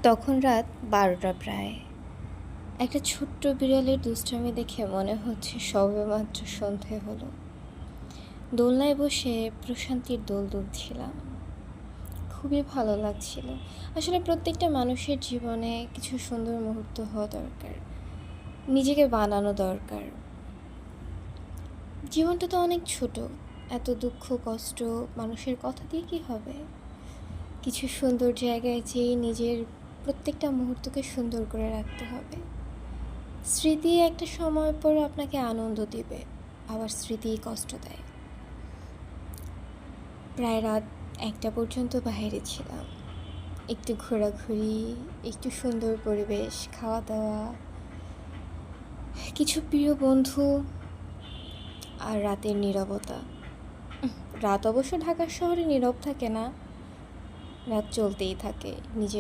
তখন রাত ১২টা প্রায়। একটা ছোট্ট বিড়ালের দুষ্টামি দেখে মনে হচ্ছে সবেমাত্র সন্ধে হলো। দোলনায় বসে প্রশান্তির দোল দুলছিলাম। খুবই ভালো লাগছিল। আসলে প্রত্যেকটা মানুষের জীবনে কিছু সুন্দর মুহূর্ত হওয়া দরকার। নিজেকে বানানো দরকার। জীবনটা তো অনেক ছোট। এত দুঃখ কষ্ট মানুষের কথা দিয়ে কি হবে? কিছু সুন্দর জায়গায় যেয়ে নিজের প্রত্যেকটা মুহূর্তকে সুন্দর করে রাখতে হবে। স্মৃতি একটা সময় পর আপনাকে আনন্দ দিবে, আবার স্মৃতিই কষ্ট দেয়। প্রায় রাত ১টা পর্যন্ত বাইরে ছিলাম। একটু ঘোরাঘুরি, একটু সুন্দর পরিবেশ, খাওয়া দাওয়া, কিছু প্রিয় বন্ধু আর রাতের নীরবতা। রাত অবশ্য ঢাকা শহরে নীরব থাকে না, রাত চলতেই থাকে নিজের